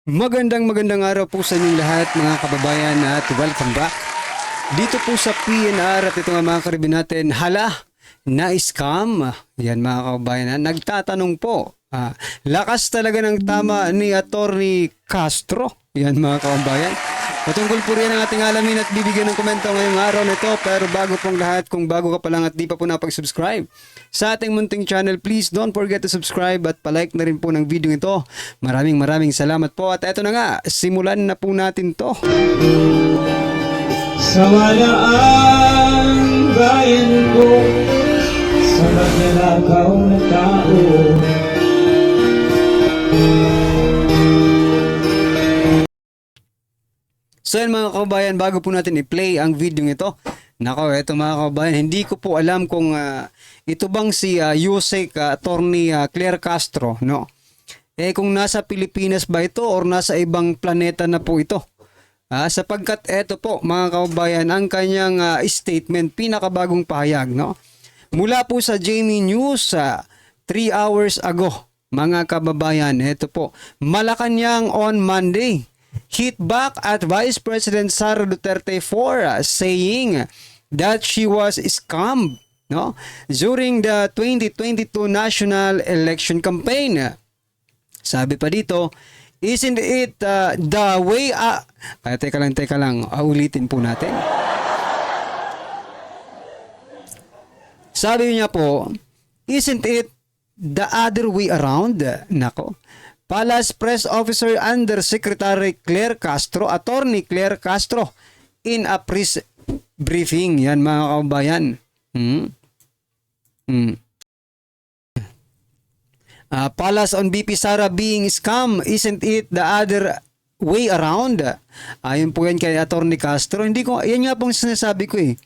Magandang araw po sa inyong lahat mga kababayan at welcome back dito po sa PNR at ito nga mga karibin natin. Hala, na-scam. Yan mga kababayan, nagtatanong po. Lakas talaga ng tama ni Attorney Castro. Yan mga kababayan. Patungkol po rin ang ating alamin at bibigyan ng komento ngayong araw na ito. Pero bago pong lahat, kung bago ka pa lang at di pa po napag-subscribe sa ating munting channel, please don't forget to subscribe at palike na rin po ng video ito. Maraming salamat po. At eto na nga, simulan na po natin to. Sa malaang bayan ko, sa magnanakaw na tao, So yan mga kababayan, bago po natin i-play ang video ito, nako, eto mga kababayan, hindi ko po alam kung ito bang si Yusek Attorney Claire Castro, no? Kung nasa Pilipinas ba ito or nasa ibang planeta na po ito? Sapagkat eto po mga kababayan, ang kanyang statement, pinakabagong pahayag, no? Mula po sa JME News 3 hours ago, mga kababayan, eto po, Malacanang on Monday. Hit back at Vice President Sara Duterte for saying that she was scammed, no, during the 2022 national election campaign. Sabi pa dito, isn't it the way teka lang, ulitin po natin. Sabi niya po, isn't it the other way around? Nako. Palace Press Officer Undersecretary Claire Castro, Attorney Claire Castro, in a press briefing. Yan mga kababayan. Palace on BP Sara being scam, isn't it the other way around? Ayun po yan kay Attorney Castro. Yan nga pong sinasabi ko eh.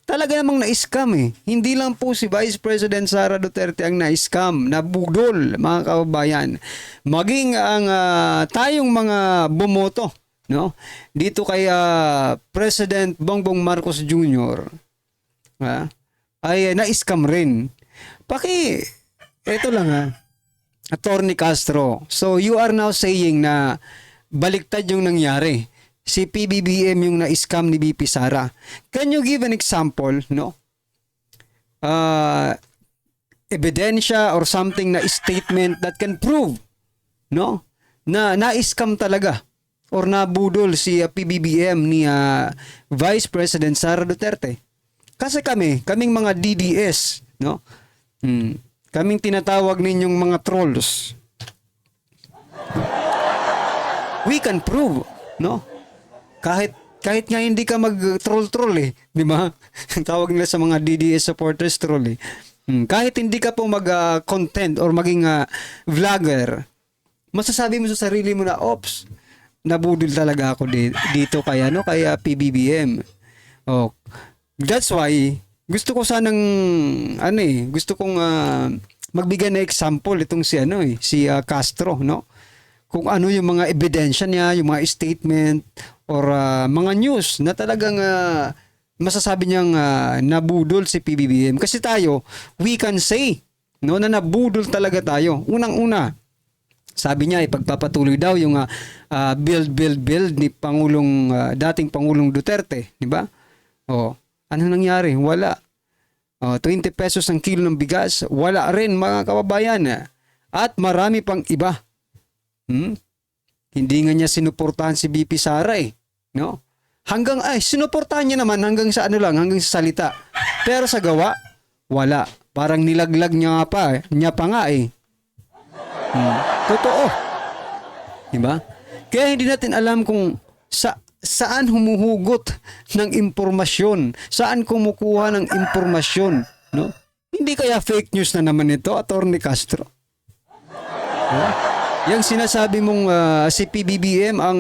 Talaga namang na-scam eh. Hindi lang po si Vice President Sara Duterte ang na-scam, nabudol mga kababayan. Maging ang tayong mga bumoto, no? Dito kay President Bongbong Marcos Jr. Ay na-scam rin. Ito lang Attorney Castro. So you are now saying na baliktad yung nangyari. Si PBBM yung na-scam ni BP Sara. Can you give an example, no? Ebidensya or something na statement that can prove, no? Na na-scam talaga or nabudol si PBBM ni Vice President Sara Duterte. Kasi kaming mga DDS, no? Kaming tinatawag ninyong mga trolls. We can prove, no? Kahit nga hindi ka mag-troll eh, di ba? Tawag nila sa mga DDS supporters troll eh. Kahit hindi ka po mag-content or maging vlogger, masasabi mo sa sarili mo na, ops, nabudol talaga ako dito kaya PBBM. Oh, that's why gusto ko sanang gusto kong magbigay na example itong si Castro, no? Kung ano yung mga ebidensya niya, yung mga statement or mga news na talagang masasabi niyang nabudol si PBBM. Kasi tayo, we can say, no, na nabudol talaga tayo. Unang-una, sabi niya ipagpapatuloy daw yung build ni dating Pangulong Duterte, di ba? Oh, ano nangyari? Wala. 20 pesos ang kilo ng bigas, wala rin mga kababayan. At marami pang iba. Hindi nga niya sinuportahan si BP Sara eh, no? Sinuportahan niya naman hanggang sa hanggang sa salita. Pero sa gawa, wala. Parang nilaglag niya pa nga eh. Totoo. Di ba? Kaya hindi natin alam kung saan humuhugot ng impormasyon, saan kumukuha ng impormasyon, no? Hindi kaya fake news na naman ito, Attorney Castro? Yang sinasabi mong si PBBM ang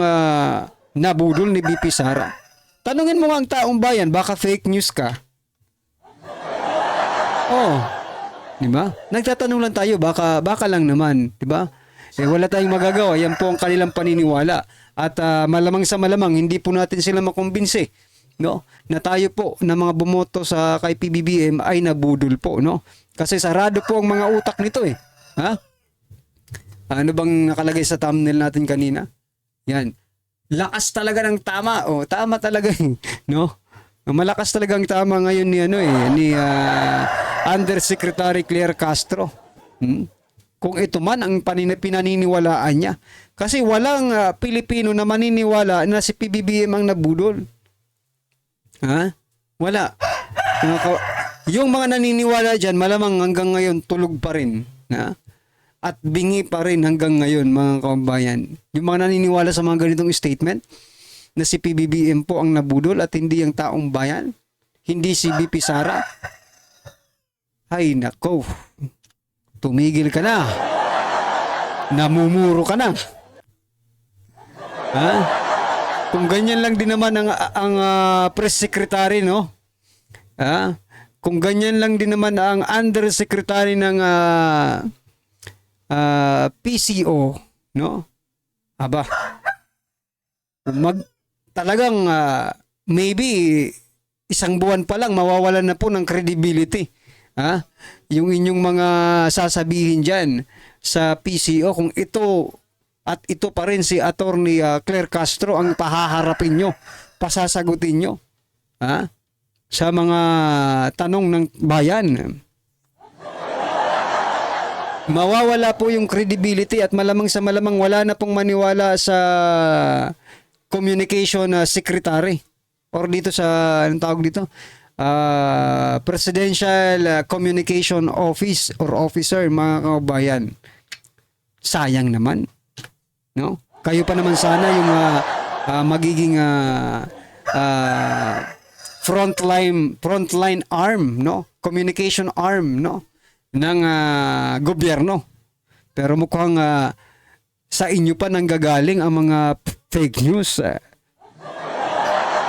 nabudol ni BP Sara. Tanungin mo ang taong bayan, baka fake news ka. Oh, di ba? Nagtatanong lang tayo, baka lang naman, di ba? Wala tayong magagawa, yan po ang kanilang paniniwala. At malamang sa malamang, hindi po natin sila makumbinsi, no? Na tayo po na mga bumoto kay PBBM ay nabudol po, no? Kasi sarado po ang mga utak nito eh. Ha? Ano bang nakalagay sa thumbnail natin kanina? Yan. Lakas talaga ng tama. Oh, tama talaga, no? Malakas talaga ang tama ngayon ni Undersecretary Claire Castro. Kung ito man ang pinaniniwalaan niya. Kasi walang Pilipino na maniniwala na si PBBM ang nabudol. Ha? Wala. Yung mga naniniwala dyan, malamang hanggang ngayon tulog pa rin. Ha? At bingi pa rin hanggang ngayon, mga kabayan. Yung mga naniniwala sa mga ganitong statement, na si PBBM po ang nabudol at hindi ang taong bayan, hindi si BP Sara. Ay nako, tumigil ka na. Namumuro ka na. Ha? Kung ganyan lang din naman ang press secretary, no? Ha? Kung ganyan lang din naman ang undersecretary ng PCO, no? Aba, talagang maybe isang buwan pa lang mawawalan na po ng credibility. Ha? Yung inyong mga sasabihin diyan sa PCO, kung ito at ito pa rin si Attorney Claire Castro ang pahaharapin nyo, pasasagutin nyo, ha? Sa mga tanong ng bayan. Mawawala po yung credibility at malamang sa malamang wala na pong maniwala sa communication secretary or dito sa anong tawag dito, Presidential Communication Office or officer, mga kabayan. Sayang naman, no? Kayo pa naman sana yung magiging frontline arm, no? Communication arm, no? Ng gobyerno. Pero mukhang sa inyo pa nanggagaling ang mga fake news.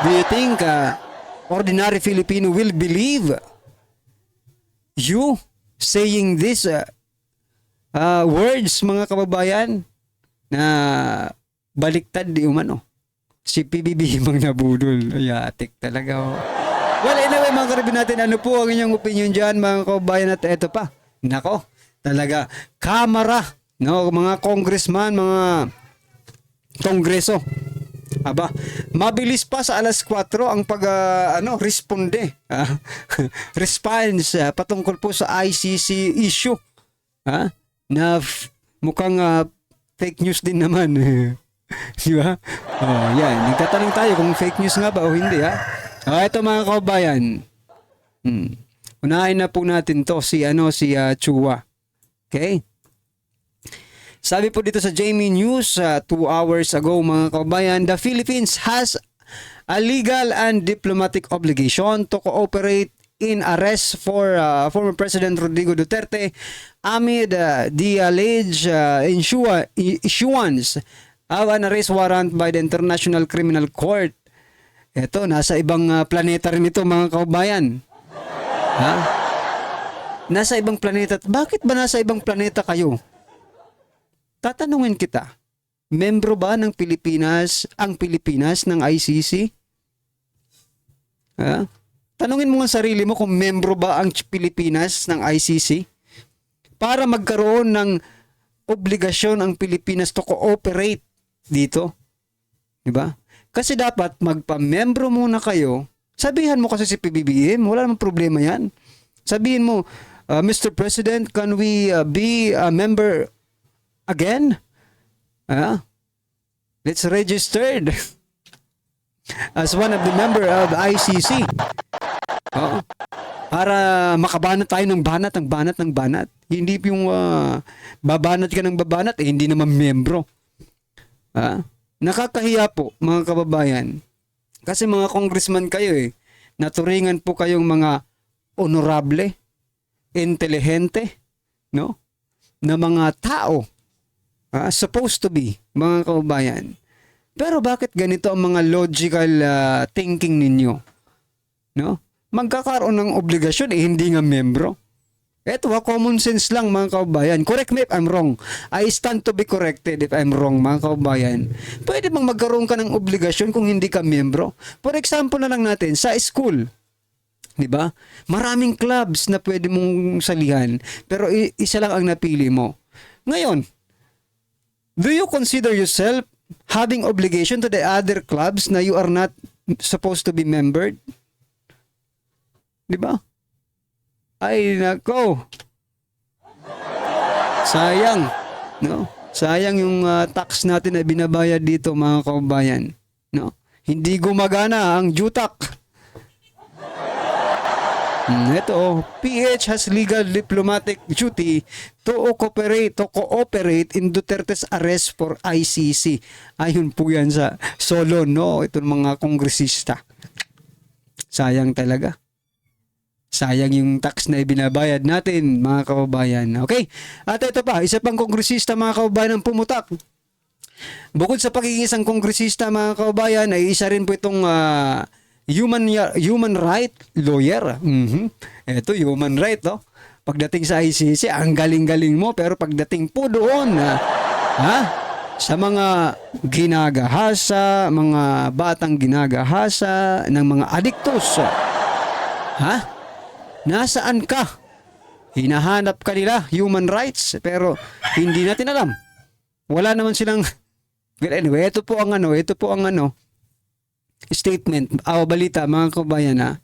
Do you think ordinary Filipino will believe you saying this words, mga kababayan, na baliktad di umano si PBBM ang nabudol? Ayatik talaga. Well, anyway, mga karibin natin, ano po ang inyong opinion dyan, mga kababayan? At eto pa, nako, talaga, kamara, no, mga congressman, mga kongreso. Aba, mabilis pa sa alas 4 ang responde. Response patungkol po sa ICC issue. Na mukhang fake news din naman. Di ba? Oh, yan. Nagtatanong tayo kung fake news nga ba o hindi, ha? Ito, mga kababayan. Unahin na po natin to si Chua. Okay? Sabi po dito sa Jamie News 2 hours ago, mga kababayan, the Philippines has a legal and diplomatic obligation to cooperate in arrest for former President Rodrigo Duterte amid the alleged issuance of an arrest warrant by the International Criminal Court. Ito, nasa ibang planeta rin ito, mga kababayan. Ha? Nasa ibang planeta. Bakit ba nasa ibang planeta kayo? Tatanungin kita, membro ba ng ang Pilipinas ng ICC? Ha? Tanungin mo ang sarili mo kung membro ba ang Pilipinas ng ICC? Para magkaroon ng obligasyon ang Pilipinas to cooperate dito. Diba? Kasi dapat magpa-membro muna kayo. Sabihan mo kasi si PBBM, wala namang problema yan. Sabihin mo, Mr. President, can we be a member again? Let's registered as one of the member of ICC. Para makabanat tayo ng banat. Hindi yung babanat ka ng babanat, hindi naman membro. Nakakahiya po, mga kababayan. Kasi mga congressman kayo naturingan po kayong mga honorable, intelihente, no? Na mga tao. Supposed to be, mga kababayan. Pero bakit ganito ang mga logical thinking ninyo? No? Magkakaroon ng obligasyon hindi nga membro. Eto, common sense lang, mga kababayan. Correct me if I'm wrong. I stand to be corrected if I'm wrong, mga kababayan. Pwede bang magkaroon ka ng obligasyon kung hindi ka membro? For example na lang natin, sa school. Diba? Maraming clubs na pwede mong salihan, pero isa lang ang napili mo. Ngayon, do you consider yourself having obligation to the other clubs na you are not supposed to be membered? Di ba? Ay, nako. Sayang. No? Sayang yung tax natin na binabayad dito, mga kababayan. No? Hindi gumagana ang JUTAC. Ito, PH has legal diplomatic duty to cooperate in Duterte's arrest for ICC. Ayun po yan sa Solon, no? Itong mga kongresista. Sayang talaga. Sayang yung tax na ibinabayad natin, mga kababayan. Okay? At ito pa, isa pang kongresista, mga kababayan, ang pumutak. Bukod sa pagiging isang kongresista, mga kababayan, ay isa rin po itong human right lawyer. Ito, human right, no? Pagdating sa ICC, ang galing-galing mo, pero pagdating po doon, sa mga ginagahasa, mga batang ginagahasa, ng mga adiktos, nasaan ka? Hinahanap ka nila, human rights, pero hindi natin alam. Wala naman silang, well, anyway, ito po ang statement, balita, mga kabayan,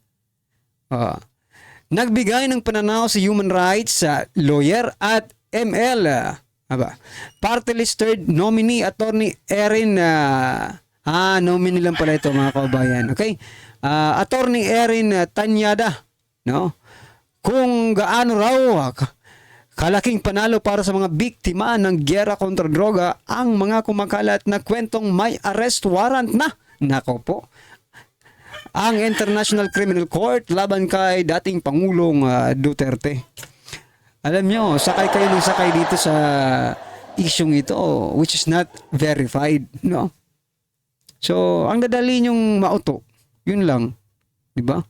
nagbigay ng pananaw sa human rights lawyer at ML party list third nominee attorney Erin nominee lang pala ito, mga kabayan. Okay? Attorney Erin Tanyada, no? Kung gaano raw kalaking panalo para sa mga biktima ng giyera kontra droga ang mga kumakalat na kwentong may arrest warrant na. Nako po. Ang International Criminal Court laban kay dating Pangulong Duterte. Alam nyo, sakay kayo ng sakay dito sa isyong ito, which is not verified, no? So, ang dadali nyong mauto, yun lang. Diba?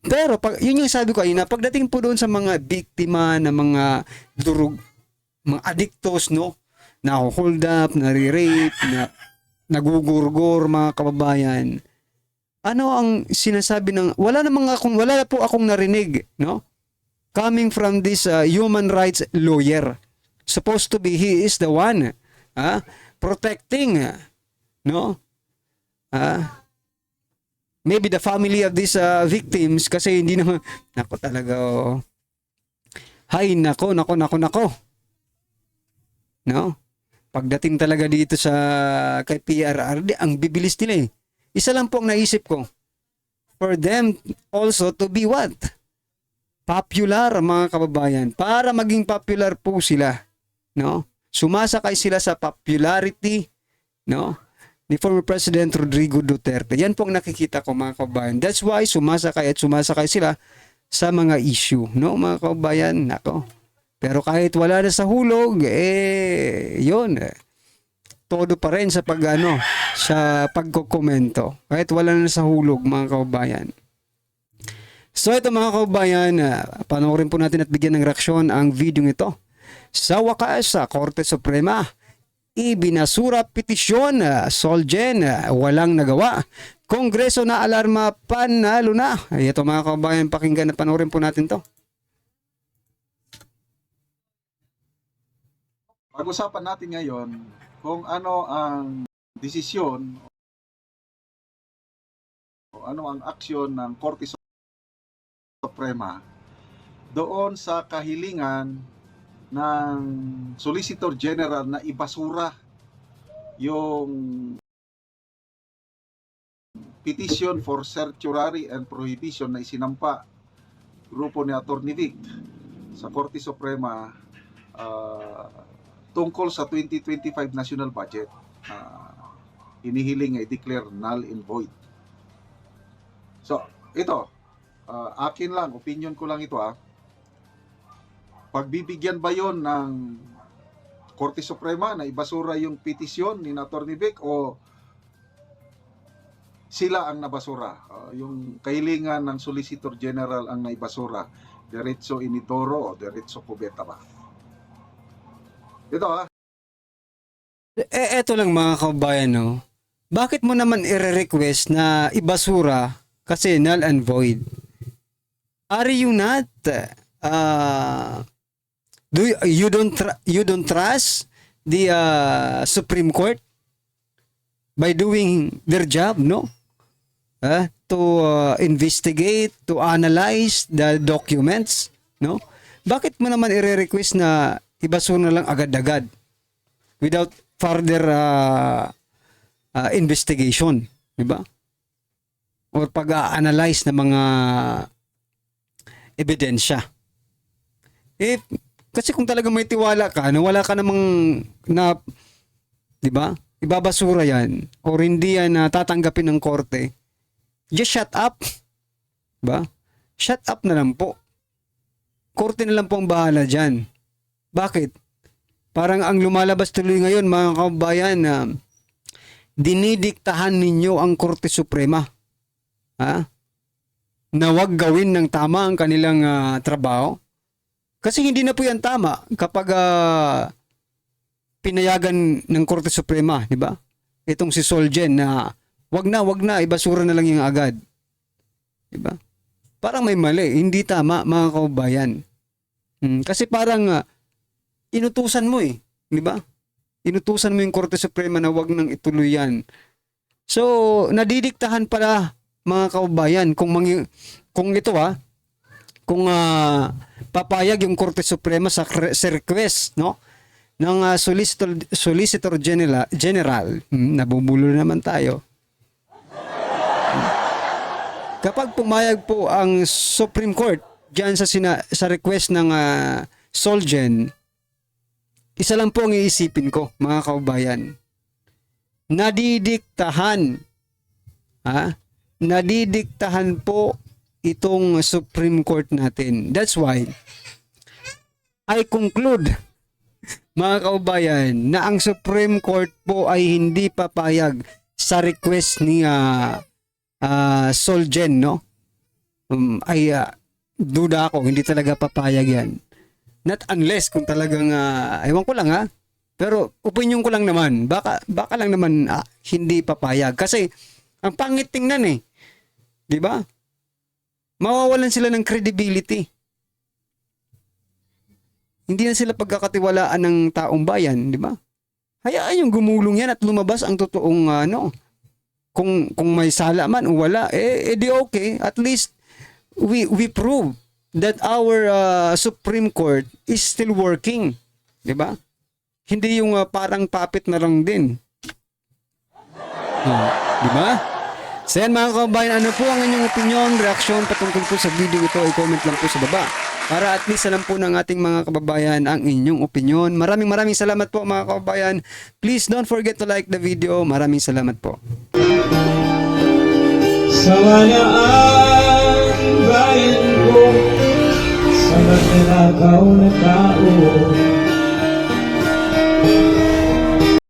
Pero, yun yung sabi ko ayun, pagdating po doon sa mga biktima na mga durug, mga addictos, no? Na hold up, nare-rape, na nagugurgur, mga kababayan. Ano ang sinasabi ng wala na po akong narinig, no? Coming from this human rights lawyer. Supposed to be he is the one protecting, no? Maybe the family of these victims, kasi hindi naman nako talaga. Hay nako. No? Pagdating talaga dito sa kay PRRD, ang bibilis nila eh. Isa lang po ang naisip ko. For them also to be what? Popular, mga kababayan. Para maging popular po sila. No? Sumasakay sila sa popularity, no? Ni former President Rodrigo Duterte. Yan po ang nakikita ko, mga kababayan. That's why sumasakay sila sa mga issue, no, mga kababayan. Nako. Pero kahit wala na sa hulog, yun. Todo pa rin sa sa pagkokomento. Kahit wala na sa hulog, mga kababayan. So ito, mga kababayan, panoorin po natin at bigyan ng reaksyon ang video ito. Sa wakas, sa Korte Suprema, ibinasura petisyon, Solgen, walang nagawa. Kongreso na alarma, panalo na. Ay, ito, mga kababayan, pakinggan at panoorin po natin to. Pag-usapan natin ngayon kung ano ang desisyon o ano ang aksyon ng Korte Suprema doon sa kahilingan ng Solicitor General na ibasura yung petition for certiorari and prohibition na isinampa grupo ni Atty. Vic sa Korte Suprema tungkol sa 2025 national budget. Inihiling ay declare null and void. So, ito, akin lang, opinion ko lang ito Pagbibigyan ba yon ng Korte Suprema na ibasura yung petisyon ni Atty. Vic o sila ang nabasura? Yung kahilingan ng Solicitor General ang naibasura? Diretso Inidoro o diretso Cubeta ba? Ito Eto lang, mga kababayan, no? Bakit mo naman i-request na ibasura kasi null and void? Are you not you don't trust the Supreme Court? by doing their job, no? To investigate, to analyze the documents, no? Bakit mo naman i-request na ibasura na lang agad-agad without further investigation, di ba? Or pag-analyze ng mga ebidensya. Kasi kung talagang may tiwala ka, na wala ka namang di ba? Ibabasura yan or hindi yan tatanggapin ng korte. Just shut up. Ba? Shut up na lang po. Korte na lang po ang bahala dyan. Bakit? Parang ang lumalabas tuloy ngayon, mga kababayan, na dinidiktahan ninyo ang Korte Suprema. Na wag gawin ng tama ang kanilang trabaho. Kasi hindi na po yan tama kapag pinayagan ng Korte Suprema, di ba? Itong si Solgen na wag na, ibasura na lang yung agad. Di ba? Parang may mali, hindi tama, mga kababayan. Kasi parang inutusan mo di ba? Inutusan mo yung Korte Suprema na wag nang ituloy yan. So, nadidiktahan pala, mga kababayan, kung ito kung papayag yung Korte Suprema sa request, no, ng Solicitor General, nabubulo naman tayo. Kapag pumayag po ang Supreme Court diyan sa request ng Solgen, isa lang po ang iisipin ko, mga kababayan. Nadidiktahan po itong Supreme Court natin. That's why I conclude, mga kababayan, na ang Supreme Court po ay hindi papayag sa request ni Solgen, no? Duda ako, hindi talaga papayag yan. Not unless kung talagang, ewan ko lang pero opinion ko lang naman, baka lang naman hindi papayag. Kasi, ang pangit tingnan di ba? Mawawalan sila ng credibility. Hindi na sila pagkakatiwalaan ng taong bayan, di ba? Hayaan yung gumulong yan at lumabas ang totoong kung may sala man o wala, di okay. At least we prove that our Supreme Court is still working, di ba? Hindi yung parang puppet na lang din. Di ba? So yan, mga kababayan, ano po ang inyong opinion, reaksyon patungkol po sa video ito, i-comment lang po sa baba. Para at least alam po ng ating mga kababayan ang inyong opinion. Maraming salamat po, mga kababayan. Please don't forget to like the video. Maraming salamat po. Sawala ang bayan ko sa magnanakaw na tao.